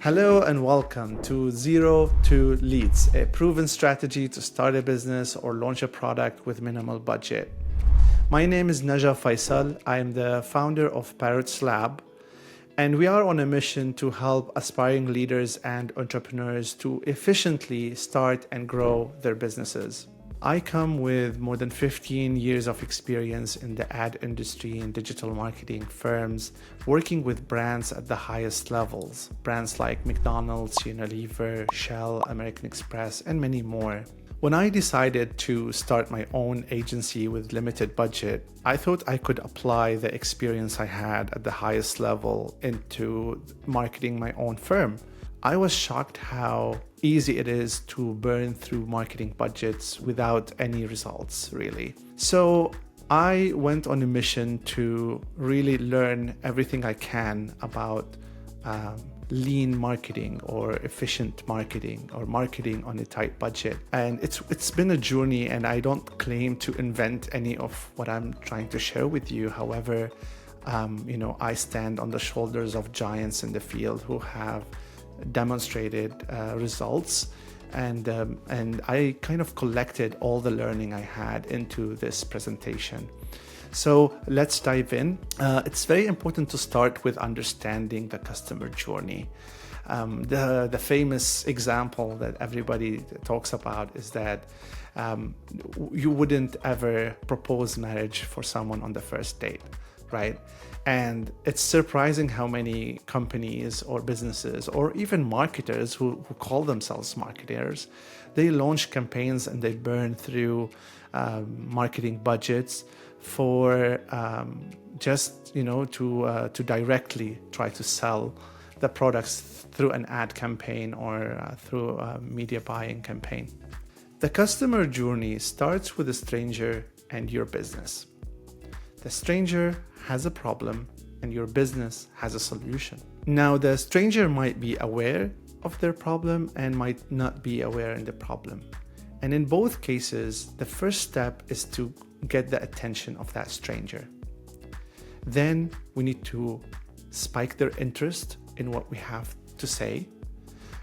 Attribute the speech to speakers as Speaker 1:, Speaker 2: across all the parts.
Speaker 1: Hello and welcome to Zero to Leads, a proven strategy to start a business or launch a product with minimal budget. My name is Naja Faisal. I am the founder of Parrots Lab, and we are on a mission to help aspiring leaders and entrepreneurs to efficiently start and grow their businesses. I come with more than 15 years of experience in the ad industry and digital marketing firms, working with brands at the highest levels. Brands like McDonald's, Unilever, Shell, American Express, and many more. When I decided to start my own agency with limited budget, I thought I could apply the experience I had at the highest level into marketing my own firm. I was shocked how easy it is to burn through marketing budgets without any results, really. So I went on a mission to really learn everything I can about lean marketing or efficient marketing or marketing on a tight budget. And it's been a journey, and I don't claim to invent any of what I'm trying to share with you. However, I stand on the shoulders of giants in the field who have demonstrated results, and I kind of collected all the learning I had into this presentation. So let's dive in. It's very important to start with understanding the customer journey. The famous example that everybody talks about is that you wouldn't ever propose marriage for someone on the first date, right? And it's surprising how many companies or businesses or even marketers who call themselves marketers, they launch campaigns and they burn through marketing budgets for to directly try to sell the products through an ad campaign or through a media buying campaign. The customer journey starts with a stranger and your business. The stranger has a problem and your business has a solution. Now, the stranger might be aware of their problem and might not be aware of the problem. And in both cases, the first step is to get the attention of that stranger. Then we need to spike their interest in what we have to say.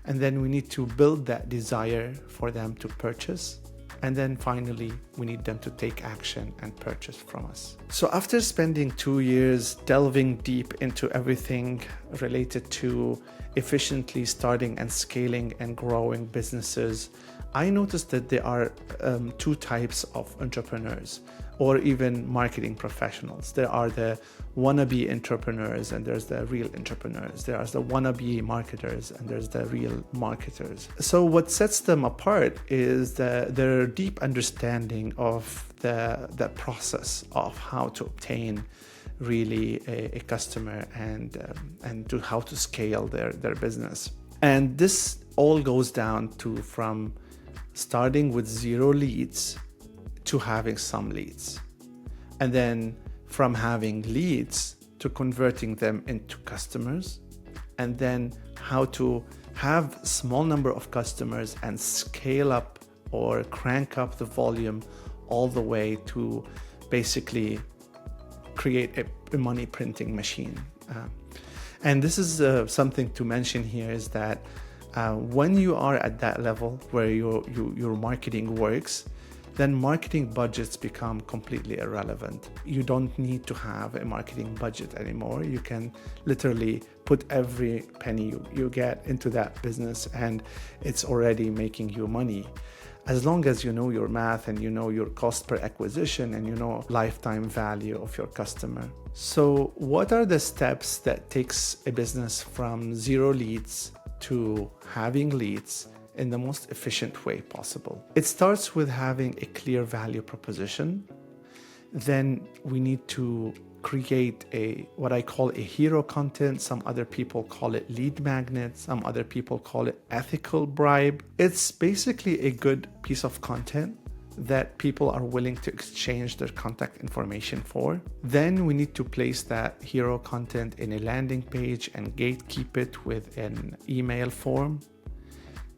Speaker 1: And then we need to build that desire for them to purchase. And then finally, we need them to take action and purchase from us. So after spending 2 years delving deep into everything related to efficiently starting and scaling and growing businesses, I noticed that there are two types of entrepreneurs or even marketing professionals. There are the wannabe entrepreneurs and there's the real entrepreneurs. There are the wannabe marketers and there's the real marketers. So what sets them apart is their deep understanding of the process of how to obtain really a customer and to how to scale their business. And this all goes down to from starting with 0 leads to having some leads, and then from having leads to converting them into customers, and then how to have small number of customers and scale up or crank up the volume all the way to basically create a money printing machine. And this is something to mention here is that when you are at that level where your marketing works, then marketing budgets become completely irrelevant. You don't need to have a marketing budget anymore. You can literally put every penny you get into that business and it's already making you money. As long as you know your math and you know your cost per acquisition and you know lifetime value of your customer. So what are the steps that takes a business from 0 leads to having leads in the most efficient way possible? It starts with having a clear value proposition. Then we need to create what I call a hero content. Some other people call it lead magnet. Some other people call it ethical bribe. It's basically a good piece of content that people are willing to exchange their contact information for. Then we need to place that hero content in a landing page and gatekeep it with an email form.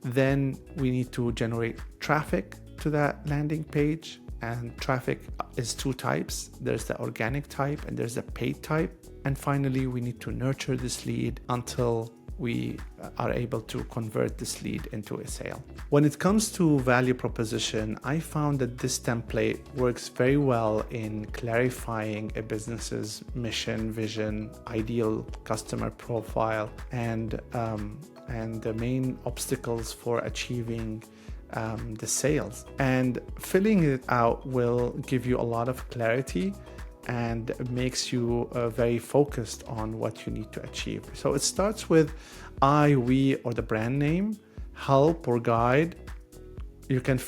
Speaker 1: Then we need to generate traffic to that landing page, and traffic is 2 types. There's the organic type and there's the paid type. And finally, we need to nurture this lead until we are able to convert this lead into a sale. When it comes to value proposition, I found that this template works very well in clarifying a business's mission, vision, ideal customer profile, and the main obstacles for achieving the sales. And filling it out will give you a lot of clarity and makes you very focused on what you need to achieve. So it starts with I, we, or the brand name, help or guide. You can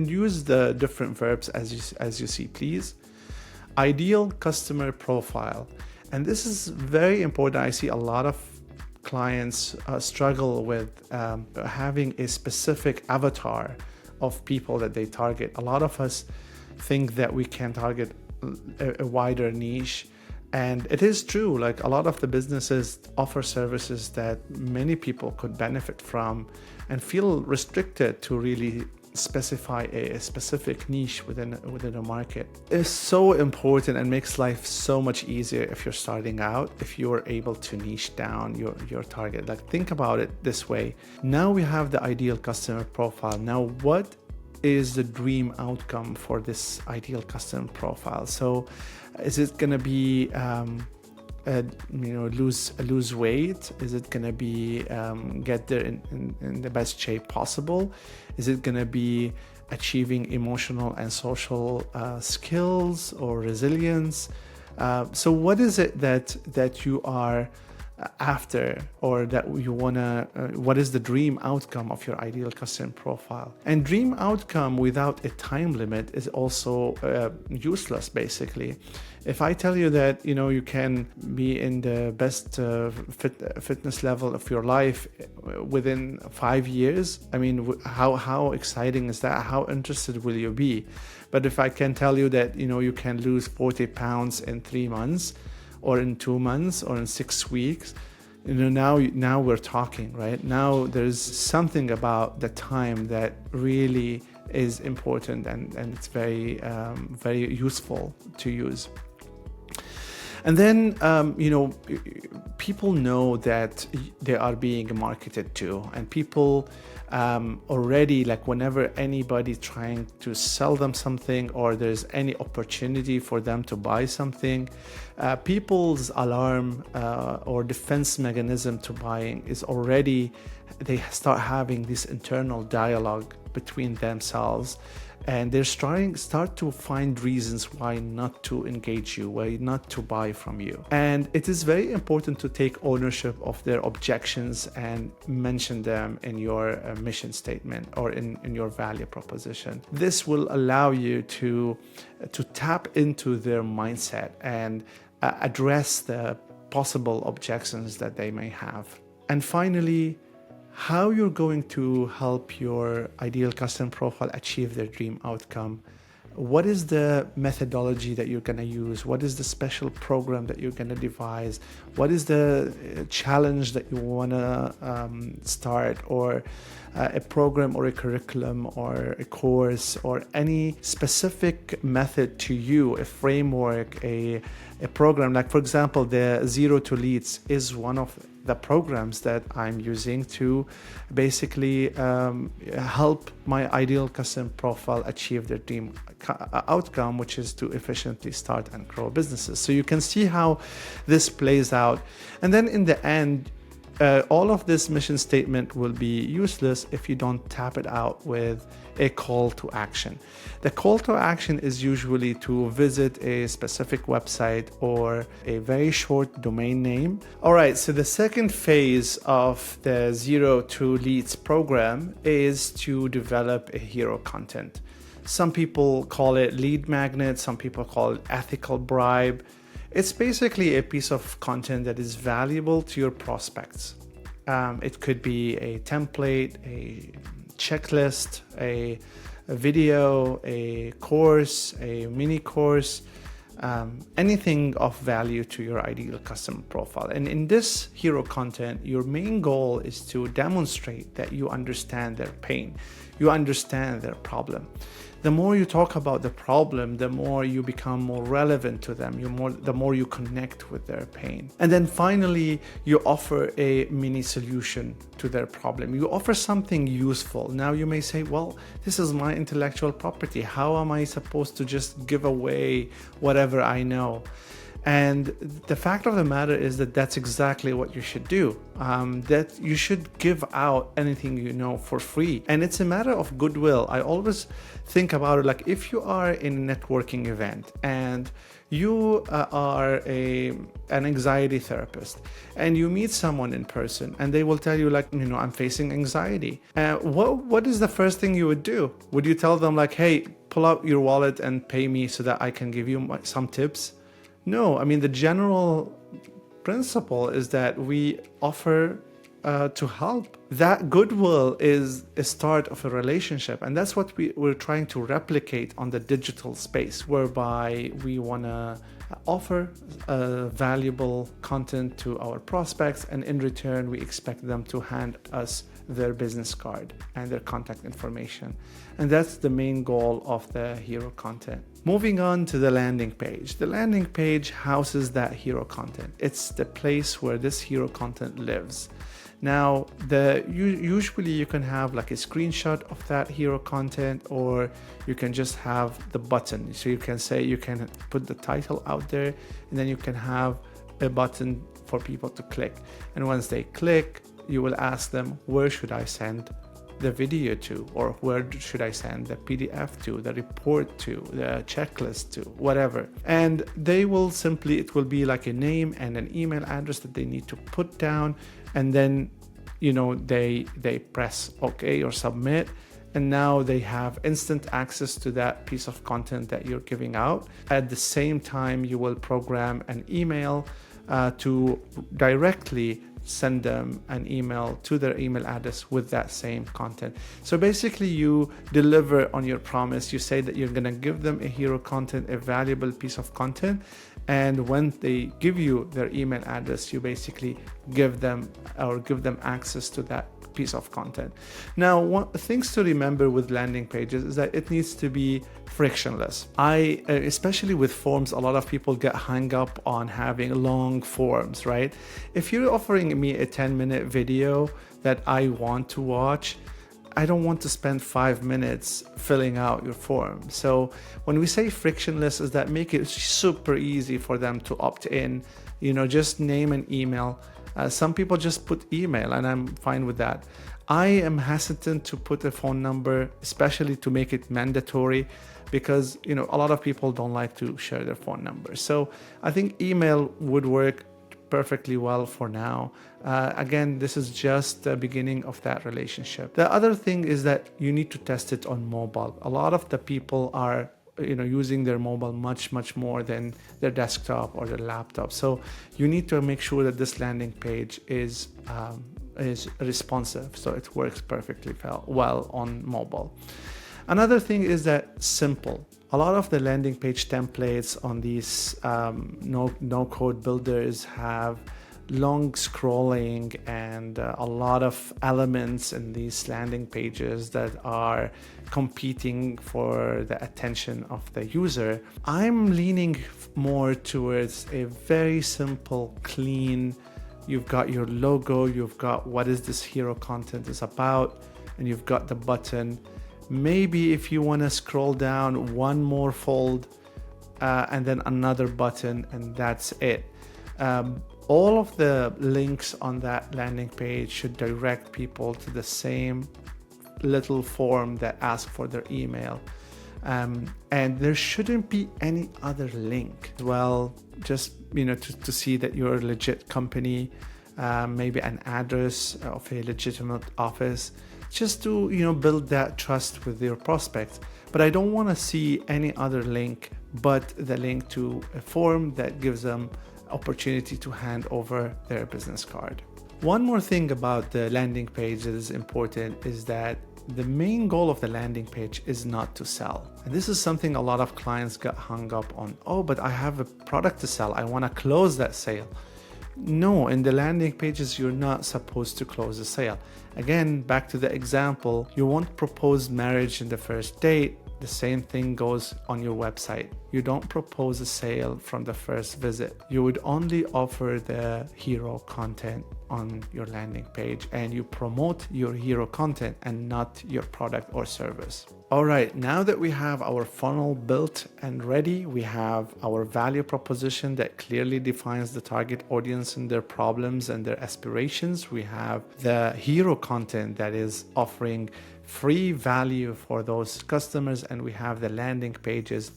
Speaker 1: use the different verbs as you see please. Ideal customer profile, and this is very important. I see a lot of clients struggle with having a specific avatar of people that they target. A lot of us think that we can target a wider niche, and it is true. Like, a lot of the businesses offer services that many people could benefit from and feel restricted to really specify a specific niche within a market. It's so important and makes life so much easier if you're starting out, if you're able to niche down your target. Like, think about it this way. Now we have the ideal customer profile. Now what is the dream outcome for this ideal customer profile? So is it going to be lose weight? Is it going to be get there in the best shape possible? Is it going to be achieving emotional and social skills or resilience? So what is it that you are after, or that you want to what is the dream outcome of your ideal customer profile? And dream outcome without a time limit is also useless. Basically, if I tell you that you can be in the best fitness level of your life within 5 years, I mean, how exciting is that? How interested will you be? But if I can tell you that you can lose 40 pounds in 3 months, or in 2 months, or in 6 weeks, now we're talking, right? Now there's something about the time that really is important, and it's very very useful to use. And then people know that they are being marketed to, and people already, like, whenever anybody trying to sell them something, or there's any opportunity for them to buy something, people's alarm or defense mechanism to buying is already, they start having this internal dialogue between themselves, and they're start to find reasons why not to engage you, why not to buy from you. And it is very important to take ownership of their objections and mention them in your mission statement or in your value proposition. This will allow you to tap into their mindset and address the possible objections that they may have. And finally, how you're going to help your ideal customer profile achieve their dream outcome. What is the methodology that you're going to use? What is the special program that you're going to devise? What is the challenge that you want to start, or a program or a curriculum or a course, or any specific method to you, a framework, a program? Like, for example, the Zero to Leads is one of the programs that I'm using to basically help my ideal customer profile achieve their dream outcome, which is to efficiently start and grow businesses. So you can see how this plays out. And then in the end, all of this mission statement will be useless if you don't tap it out with a call to action. The call to action is usually to visit a specific website or a very short domain name. All right, so the second phase of the Zero to Leads program is to develop a hero content. Some people call it lead magnet, some people call it ethical bribe. It's basically a piece of content that is valuable to your prospects. It could be a template, a checklist, a video, a course, a mini course, anything of value to your ideal customer profile. And in this hero content, your main goal is to demonstrate that you understand their pain, you understand their problem, The more you talk about the problem, the more you become more relevant to them, the more you connect with their pain. And then finally, you offer a mini solution to their problem. You offer something useful. Now you may say, well, this is my intellectual property. How am I supposed to just give away whatever I know? And the fact of the matter is that that's exactly what you should do. That you should give out anything you know for free. And it's a matter of goodwill. I always think about it like if you are in a networking event and you are an anxiety therapist and you meet someone in person and they will tell you like, I'm facing anxiety. What is the first thing you would do? Would you tell them like, hey, pull out your wallet and pay me so that I can give you some tips? No, I mean, the general principle is that we offer to help. That goodwill is a start of a relationship. And that's what we're trying to replicate on the digital space, whereby we want to offer valuable content to our prospects. And in return, we expect them to hand us their business card and their contact information. And that's the main goal of the hero content. Moving on to the landing page. The landing page houses that hero content. It's the place where this hero content lives. Now, usually you can have like a screenshot of that hero content, or you can just have the button. So you can put the title out there, and then you can have a button for people to click. And once they click, you will ask them, where should I send the video to, or where should I send the PDF to, the report to, the checklist to, whatever. And they will it will be like a name and an email address that they need to put down, and then they press OK or submit, and now they have instant access to that piece of content that you're giving out. At the same time, you will program an email to directly send them an email to their email address with that same content. So basically you deliver on your promise. You say that you're going to give them a hero content, a valuable piece of content, and when they give you their email address, you basically give them access to that piece of content. Now, things to remember with landing pages is that it needs to be frictionless. Especially with forms, a lot of people get hung up on having long forms, right? If you're offering me a 10-minute video that I want to watch, I don't want to spend 5 minutes filling out your form. So when we say frictionless, is that make it super easy for them to opt in. Just name an email. Some people just put email, and I'm fine with that. I am hesitant to put a phone number, especially to make it mandatory, because a lot of people don't like to share their phone numbers. So I think email would work perfectly well for now. Again, this is just the beginning of that relationship. The other thing is that you need to test it on mobile. A lot of the people are using their mobile much more than their desktop or their laptop. So you need to make sure that this landing page is responsive, so it works perfectly well on mobile. Another thing is that simple. A lot of the landing page templates on these no-code builders have long scrolling and a lot of elements in these landing pages that are competing for the attention of the user. I'm leaning more towards a very simple, clean, you've got your logo, you've got what is this hero content is about, and you've got the button. Maybe if you want to scroll down one more fold and then another button, and that's it. All of the links on that landing page should direct people to the same little form that asks for their email. And there shouldn't be any other link. Well, just, to see that you're a legit company, maybe an address of a legitimate office, just to, build that trust with your prospects. But I don't want to see any other link but the link to a form that gives them opportunity to hand over their business card. One more thing about the landing page that is important is that the main goal of the landing page is not to sell. And this is something a lot of clients got hung up on. Oh, but I have a product to sell. I want to close that sale. No, in the landing pages, you're not supposed to close the sale. Again, back to the example, you won't propose marriage in the first date. The same thing goes on your website. You don't propose a sale from the first visit. You would only offer the hero content on your landing page, and you promote your hero content and not your product or service. All right, now that we have our funnel built and ready, we have our value proposition that clearly defines the target audience and their problems and their aspirations. We have the hero content that is offering free value for those customers, and we have the landing pages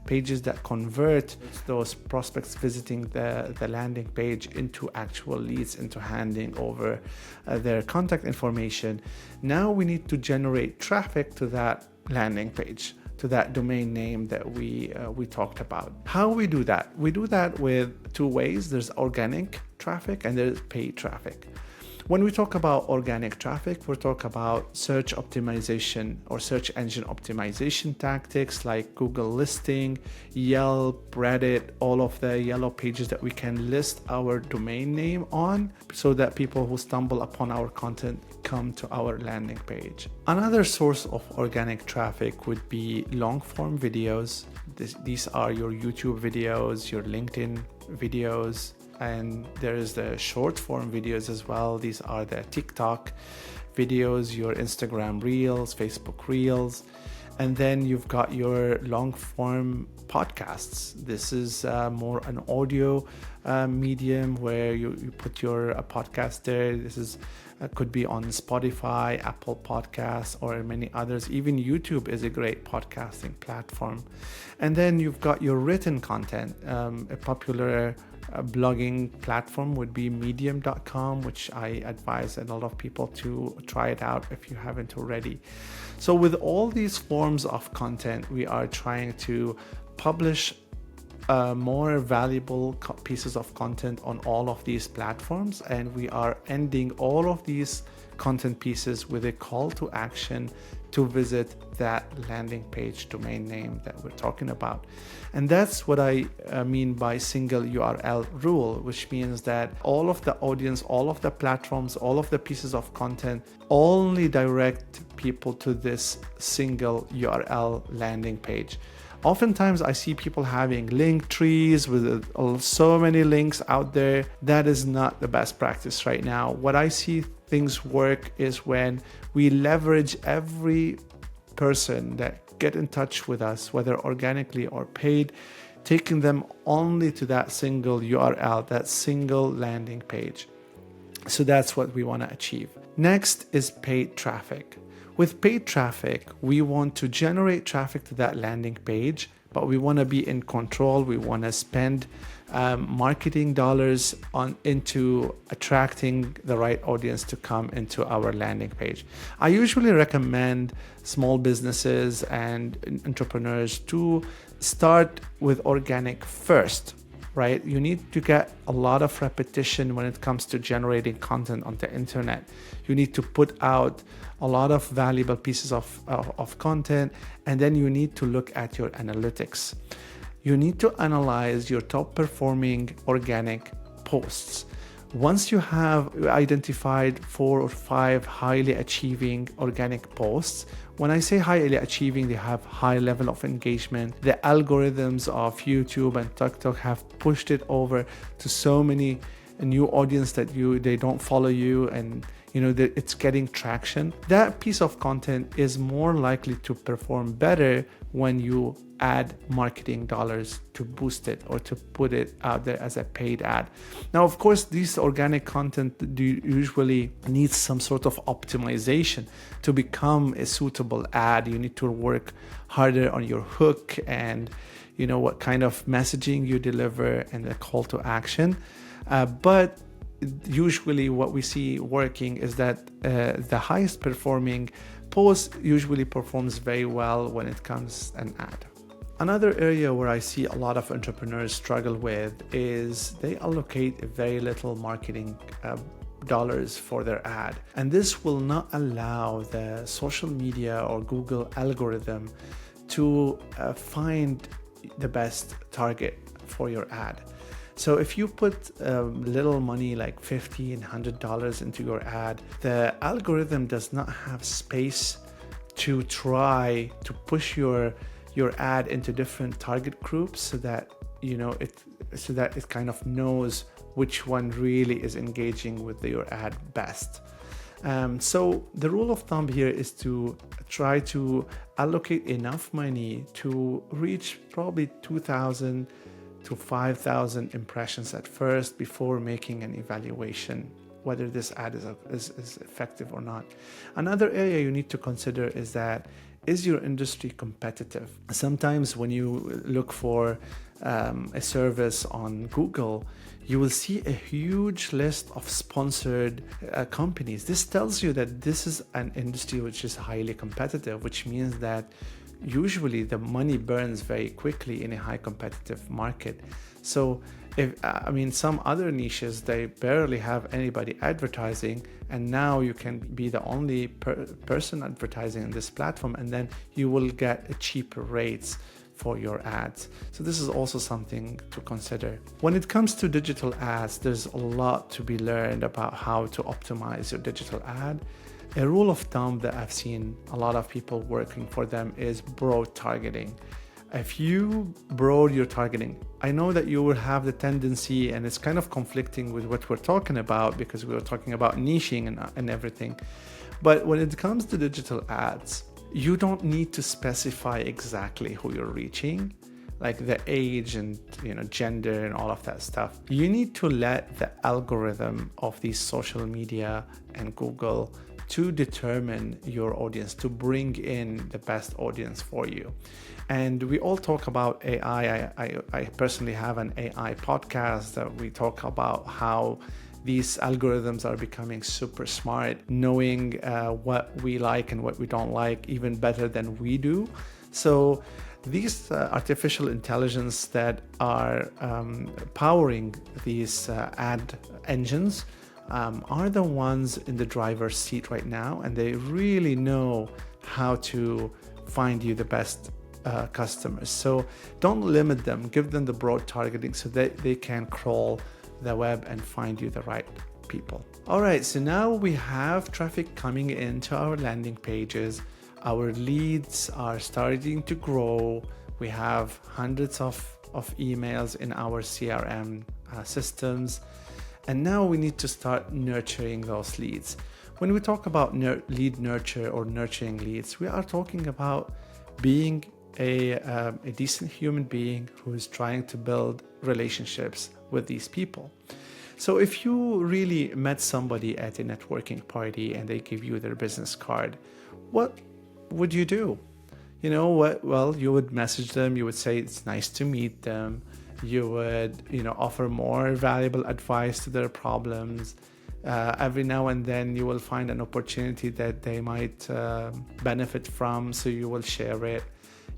Speaker 1: that convert those prospects visiting the landing page into actual leads, into handing over their contact information. Now we need to generate traffic to that landing page, to that domain name that we talked about. How we do that? We do that with two ways. There's organic traffic and there's paid traffic. When we talk about organic traffic, we're talking about search optimization or search engine optimization tactics like Google listing, Yelp, Reddit, all of the yellow pages that we can list our domain name on so that people who stumble upon our content come to our landing page. Another source of organic traffic would be long form videos. These are your YouTube videos, your LinkedIn videos, and there is the short form videos as well. These are the TikTok videos, your Instagram Reels, Facebook Reels, and then you've got your long form podcasts. This is more an audio medium where you put your podcast there. This is could be on Spotify, Apple Podcasts, or many others. Even YouTube is a great podcasting platform. And then you've got your written content. A popular blogging platform would be medium.com, which I advise a lot of people to try it out if you haven't already. So with all these forms of content, we are trying to publish more valuable pieces of content on all of these platforms, and we are ending all of these content pieces with a call to action to visit that landing page domain name that we're talking about. And that's what I mean by single URL rule, which means that all of the audience, all of the platforms, all of the pieces of content only direct people to this single URL landing page. Oftentimes I see people having link trees with so many links out there. That is not the best practice right now. What I see things work is when we leverage every person that get in touch with us, whether organically or paid, taking them only to that single URL, that single landing page. So that's what we want to achieve. Next is paid traffic. With paid traffic, we want to generate traffic to that landing page, but we want to be in control. We want to spend marketing dollars into attracting the right audience to come into our landing page. I usually recommend small businesses and entrepreneurs to start with organic first. Right? You need to get a lot of repetition when it comes to generating content on the internet. You need to put out a lot of valuable pieces of content, and then you need to look at your analytics. You need to analyze your top performing organic posts. Once you have identified 4 or 5 highly achieving organic posts, when I say highly achieving, they have high level of engagement. The algorithms of YouTube and TikTok have pushed it over to so many new audience that they don't follow you, and it's getting traction. That piece of content is more likely to perform better when you add marketing dollars to boost it or to put it out there as a paid ad. Now, of course, these organic content usually needs some sort of optimization to become a suitable ad. You need to work harder on your hook and what kind of messaging you deliver and the call to action. But usually what we see working is that the highest performing post usually performs very well when it comes an ad. Another area where I see a lot of entrepreneurs struggle with is they allocate very little marketing dollars for their ad. And this will not allow the social media or Google algorithm to find the best target for your ad. So if you put little money like $50 and $100 into your ad, the algorithm does not have space to try to push your ad into different target groups so that it kind of knows which one really is engaging with your ad best. So the rule of thumb here is to try to allocate enough money to reach probably 2,000 to 5,000 impressions at first before making an evaluation whether this ad is effective or not. Another area you need to consider is your industry competitive? Sometimes when you look for a service on Google, you will see a huge list of sponsored companies. This tells you that this is an industry which is highly competitive, which means that usually the money burns very quickly in a high competitive market. So some other niches, they barely have anybody advertising, and now you can be the only person advertising in this platform, and then you will get cheaper rates for your ads. So this is also something to consider. When it comes to digital ads, there's a lot to be learned about how to optimize your digital ad. A rule of thumb that I've seen a lot of people working for them is broad targeting. If you broad your targeting, I know that you will have the tendency, and it's kind of conflicting with what we're talking about because we were talking about niching and everything. But when it comes to digital ads, you don't need to specify exactly who you're reaching, like the age and gender and all of that stuff. You need to let the algorithm of these social media and Google to determine your audience, to bring in the best audience for you. And we all talk about AI. I personally have an AI podcast that we talk about how these algorithms are becoming super smart, knowing what we like and what we don't like even better than we do. So these artificial intelligence that are powering these ad engines are the ones in the driver's seat right now, and they really know how to find you the best customers. So don't limit them, give them the broad targeting so that they can crawl the web and find you the right people. All right, so now we have traffic coming into our landing pages. Our leads are starting to grow. We have hundreds of emails in our CRM systems. And now we need to start nurturing those leads. When we talk about lead nurture or nurturing leads, we are talking about being a decent human being who is trying to build relationships with these people. So if you really met somebody at a networking party and they give you their business card, what would you do? You know what? Well, you would message them. You would say it's nice to meet them. You would, offer more valuable advice to their problems. Every now and then you will find an opportunity that they might benefit from, so you will share it.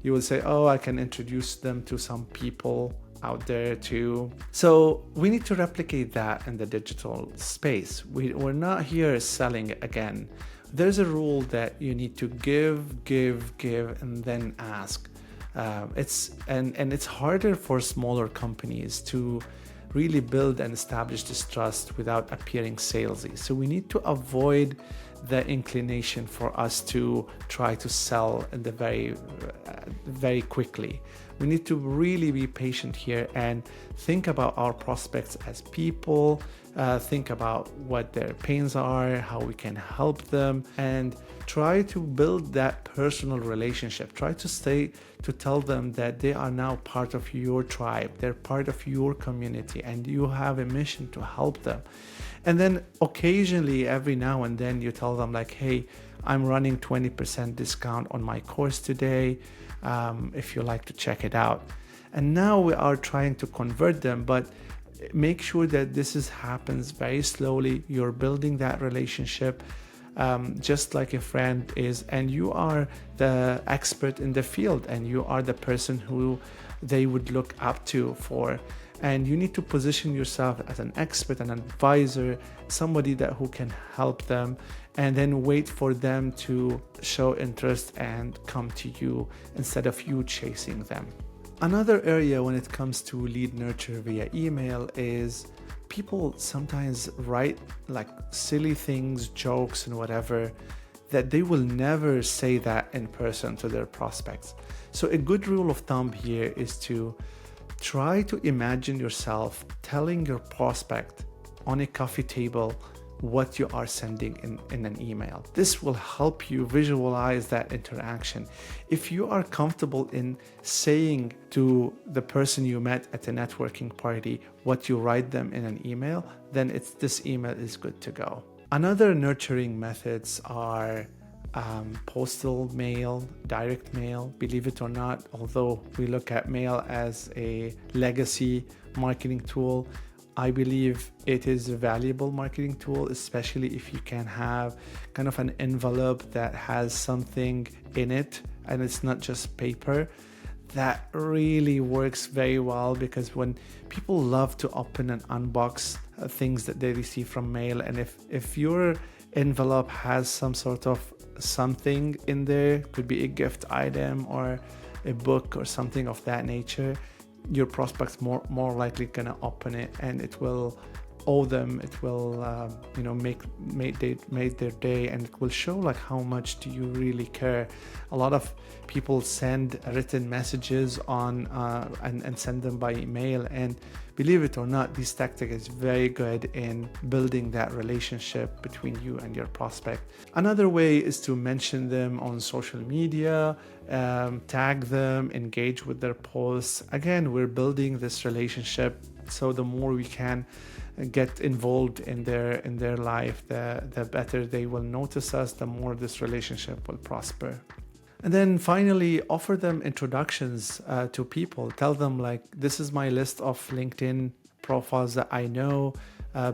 Speaker 1: You will say, I can introduce them to some people out there too. So we need to replicate that in the digital space. We're not here selling again. There's a rule that you need to give, and then ask. It's harder for smaller companies to really build and establish this trust without appearing salesy. So we need to avoid the inclination for us to try to sell in the very quickly. We need to really be patient here and think about our prospects as people, think about what their pains are, how we can help them, and try to build that personal relationship. Try to tell them that they are now part of your tribe, they're part of your community, and you have a mission to help them. And then occasionally, every now and then, you tell them like, hey, I'm running 20% discount on my course today, if you like to check it out. And now we are trying to convert them, but make sure that this happens very slowly. You're building that relationship just like a friend is, and you are the expert in the field, and you are the person who they would look up to for. And you need to position yourself as an expert, an advisor, somebody who can help them, and then wait for them to show interest and come to you instead of you chasing them. Another area when it comes to lead nurture via email is people sometimes write like silly things, jokes and whatever, that they will never say that in person to their prospects. So a good rule of thumb here is to try to imagine yourself telling your prospect on a coffee table what you are sending in an email. This will help you visualize that interaction. If you are comfortable in saying to the person you met at a networking party what you write them in an email, then this email is good to go. Another nurturing methods are postal mail, direct mail. Believe it or not, although we look at mail as a legacy marketing tool, I believe it is a valuable marketing tool, especially if you can have kind of an envelope that has something in it and it's not just paper. That really works very well, because when people love to open and unbox things that they receive from mail, and if your envelope has some sort of something in there, could be a gift item or a book or something of that nature, your prospects more likely gonna open it, and it will owe them, it will make their day, and it will show like how much do you really care. A lot of people send written messages on and send them by email, and believe it or not, this tactic is very good in building that relationship between you and your prospect. Another way is to mention them on social media, tag them, engage with their posts. Again, we're building this relationship, so the more we can get involved in their life, the better they will notice us, the more this relationship will prosper. And then finally, offer them introductions to people. Tell them like, this is my list of LinkedIn profiles that I know.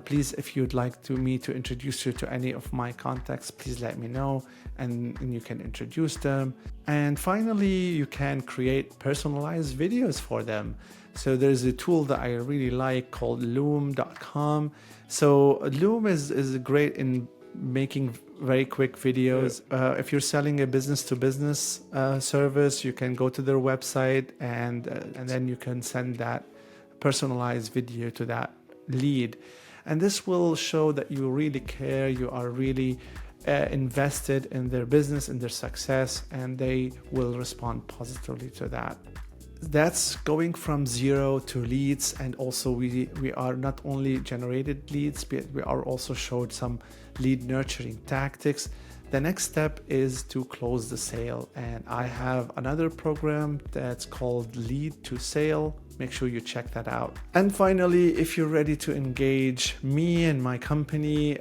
Speaker 1: Please, if you'd like me to introduce you to any of my contacts, please let me know, and you can introduce them. And finally, you can create personalized videos for them. So there's a tool that I really like called Loom.com. So Loom is great in making very quick videos. If you're selling a business-to-business service, you can go to their website and then you can send that personalized video to that lead. And this will show that you really care, you are really invested in their business, in their success, and they will respond positively to that. That's going from zero to leads, and also we are not only generated leads, but we are also showed some lead nurturing tactics. The next step is to close the sale, and I have another program that's called Lead to Sale. Make sure you check that out. And finally, if you're ready to engage me and my company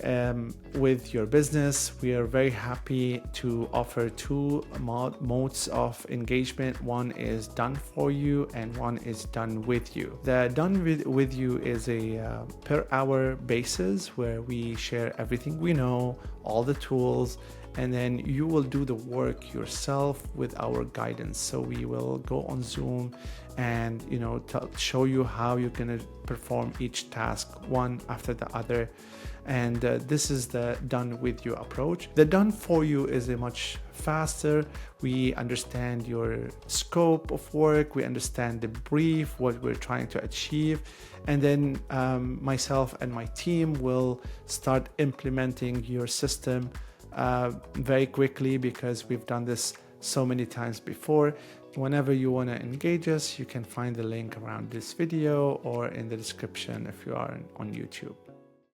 Speaker 1: with your business, we are very happy to offer two modes of engagement. One is done for you and one is done with you. The done with you is a per hour basis where we share everything we know, all the tools, and then you will do the work yourself with our guidance. So we will go on Zoom and show you how you're going to perform each task one after the other. And this is the done with you approach. The done for you is a much faster. We understand your scope of work, we understand the brief, what we're trying to achieve, and then myself and my team will start implementing your system very quickly, because we've done this so many times before. Whenever you want to engage us, you can find the link around this video or in the description if you are on YouTube.